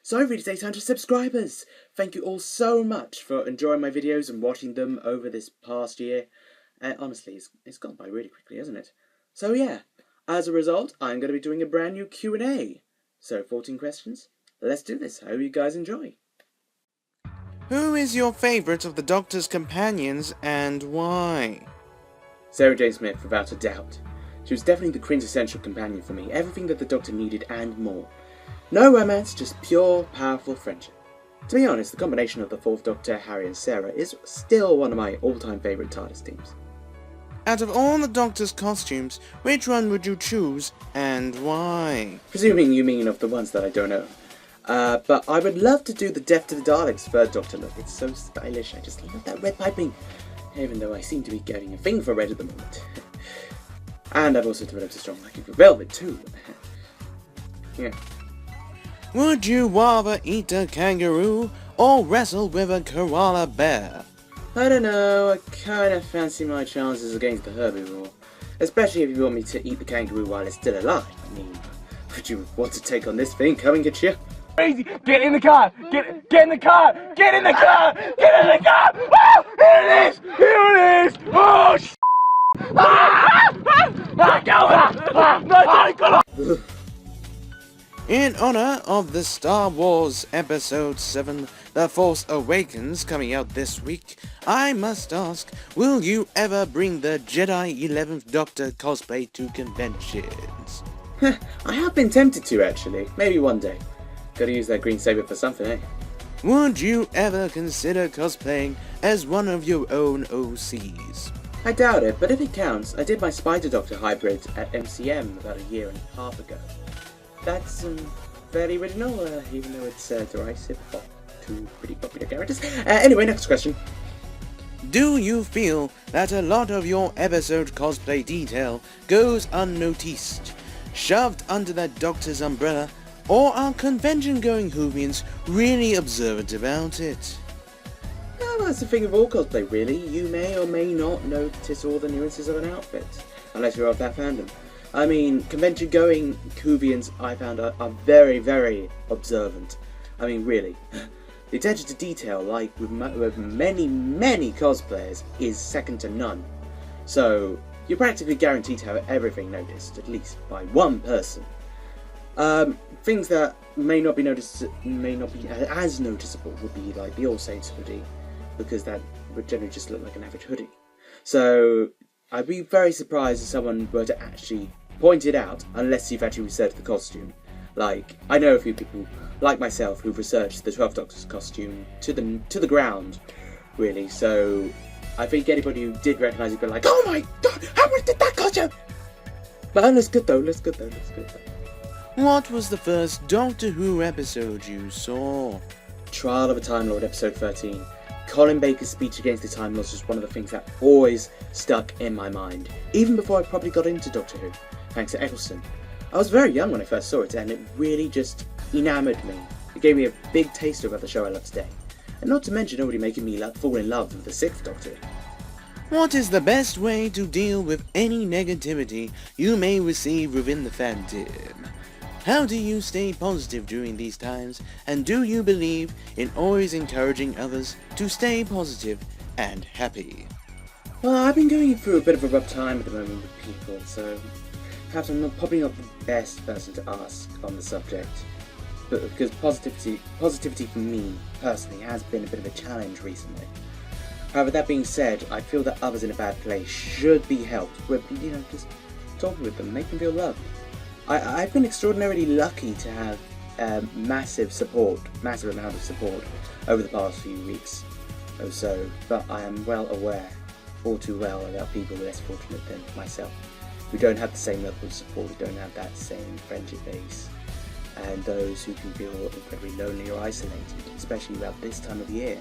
So over today's 100 subscribers. Thank you all so much for enjoying my videos and watching them over this past year. Honestly, it's gone by really quickly, hasn't it? So yeah, as a result, I'm going to be doing a brand new Q&A. So 14 questions. Let's do this. I hope you guys enjoy. Who is your favourite of the Doctor's companions and why? Sarah Jane Smith, without a doubt. She was definitely the quintessential companion for me. Everything that the Doctor needed and more. No romance, just pure, powerful friendship. To be honest, the combination of the 4th Doctor, Harry and Sarah is still one of my all-time favourite TARDIS teams. Out of all the Doctor's costumes, which one would you choose and why? Presuming you mean of the ones that I don't know. But I would love to do the Death to the Daleks 3rd Doctor look. It's so stylish. I just love that red piping. Even though I seem to be getting a thing for red at the moment. And I've also developed a strong liking for velvet too. Yeah. Would you rather eat a kangaroo or wrestle with a koala bear? I don't know, I kind of fancy my chances against the herbivore. Especially if you want me to eat the kangaroo while it's still alive. I mean, would you want to take on this thing coming at you? Crazy! Get in the car! Get in the car! Get in the car! Get in the car! Oh, here it is! Here it is! Oh, sh! In honor of the Star Wars Episode 7, The Force Awakens, coming out this week, I must ask, will you ever bring the Jedi 11th Doctor cosplay to conventions? I have been tempted to, actually. Maybe one day. Gotta use that green saber for something, eh? Would you ever consider cosplaying as one of your own OCs? I doubt it, but if it counts, I did my Spider Doctor hybrid at MCM about a year and a half ago. That's fairly original, even though it's derisive of two pretty popular characters. Anyway, next question. Do you feel that a lot of your episode cosplay detail goes unnoticed, shoved under that Doctor's umbrella, or are convention-going Whovians really observant about it? Well, that's the thing of all cosplay, really. You may or may not notice all the nuances of an outfit, unless you're of that fandom. I mean, convention-going Whovians, I found, are very, very observant. I mean, really. The attention to detail, like with many, many cosplayers, is second to none. So, you're practically guaranteed to have everything noticed, at least by one person. Things that may not be as noticeable would be like the All Saints hoodie, because that would generally just look like an average hoodie. So I'd be very surprised if someone were to actually point it out, unless you've actually researched the costume. Like, I know a few people, like myself, who've researched the 12th Doctor's costume to the ground, really. So I think anybody who did recognise it would be like, oh my god, how much did that cost you? But let's good though. What was the first Doctor Who episode you saw? Trial of a Time Lord, episode 13. Colin Baker's speech against the Time Lords was one of the things that always stuck in my mind, even before I probably got into Doctor Who, thanks to Eccleston. I was very young when I first saw it, and it really just enamoured me. It gave me a big taste of the show I love today, and not to mention already making me fall in love with the 6th Doctor. What is the best way to deal with any negativity you may receive within the fandom? How do you stay positive during these times, and do you believe in always encouraging others to stay positive and happy? Well, I've been going through a bit of a rough time at the moment with people, so perhaps I'm probably not the best person to ask on the subject. But because positivity for me, personally, has been a bit of a challenge recently. However, that being said, I feel that others in a bad place should be helped with, just talking with them, make them feel loved. I've been extraordinarily lucky to have massive amount of support over the past few weeks or so, but I am well aware, all too well, about people less fortunate than myself, who don't have the same level of support, who don't have that same friendship base, and those who can feel incredibly lonely or isolated, especially about this time of year.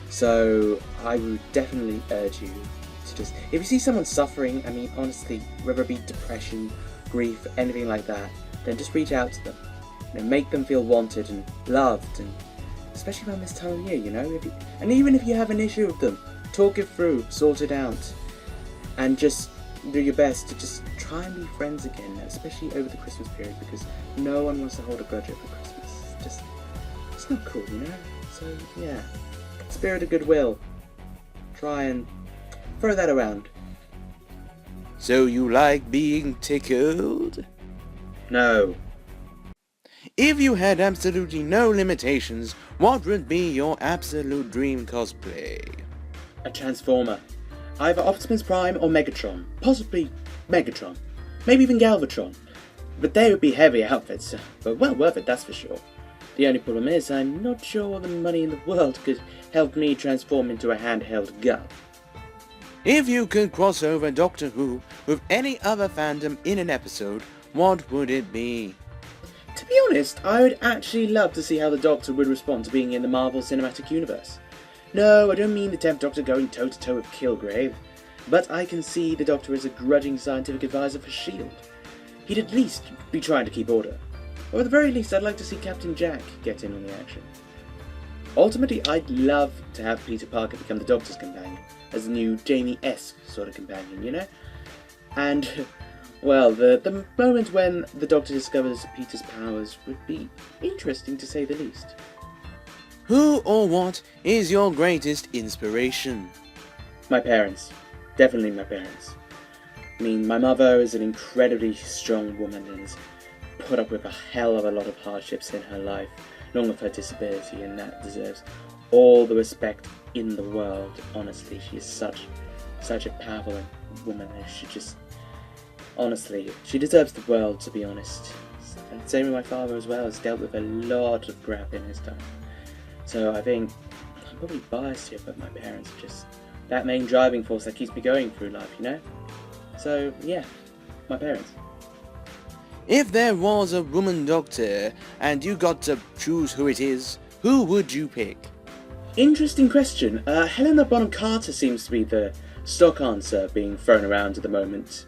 So I would definitely urge you to just, if you see someone suffering, I mean honestly, whether it be depression, grief, anything like that, then just reach out to them. Make them feel wanted and loved, and especially around this time of year, and even if you have an issue with them, talk it through, sort it out, and just do your best to just try and be friends again, especially over the Christmas period, because no one wants to hold a grudge over Christmas. Just That's not cool, you know? So, yeah. Spirit of goodwill. Try and throw that around. So you like being tickled? No. If you had absolutely no limitations, what would be your absolute dream cosplay? A Transformer. Either Optimus Prime or Megatron. Possibly Megatron. Maybe even Galvatron. But they would be heavy outfits, but well worth it, that's for sure. The only problem is, I'm not sure all the money in the world could help me transform into a handheld gun. If you could cross over Doctor Who with any other fandom in an episode, what would it be? To be honest, I would actually love to see how the Doctor would respond to being in the Marvel Cinematic Universe. No, I don't mean the 10th Doctor going toe-to-toe with Kilgrave, but I can see the Doctor as a grudging scientific advisor for S.H.I.E.L.D. He'd at least be trying to keep order. Or at the very least, I'd like to see Captain Jack get in on the action. Ultimately, I'd love to have Peter Parker become the Doctor's companion, as a new Jamie-esque sort of companion, you know? And, well, the moment when the Doctor discovers Peter's powers would be interesting to say the least. Who or what is your greatest inspiration? My parents. Definitely my parents. I mean, my mother is an incredibly strong woman and has put up with a hell of a lot of hardships in her life, along with her disability, and that deserves all the respect in the world. Honestly, she is such a powerful woman, and she just, honestly, she deserves the world, to be honest. And same with my father as well, has dealt with a lot of crap in his time. So I think I'm probably biased here, but my parents are just that main driving force that keeps me going through life, you know? So yeah, my parents. If there was a woman doctor and you got to choose who it is, who would you pick? Interesting question. Helena Bonham Carter seems to be the stock answer being thrown around at the moment.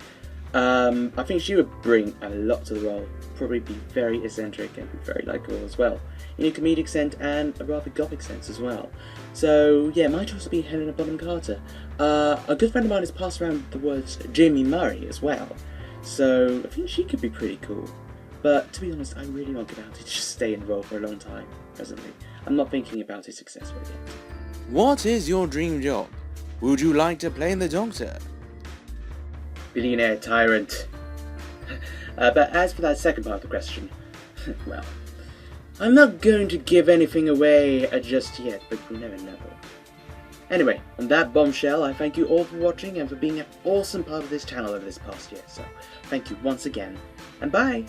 I think she would bring a lot to the role, probably be very eccentric and very likeable as well, in a comedic sense and a rather gothic sense as well. So yeah, my choice would be Helena Bonham Carter. A good friend of mine has passed around the words Jamie Murray as well, so I think she could be pretty cool. But to be honest, I really want Capaldi to just stay in the role for a long time, presently. I'm not thinking about his successor yet. What is your dream job? Would you like to play the Doctor? Billionaire tyrant. But as for that second part of the question, well, I'm not going to give anything away just yet, but you never know. Anyway, on that bombshell, I thank you all for watching and for being an awesome part of this channel over this past year, so thank you once again, and bye!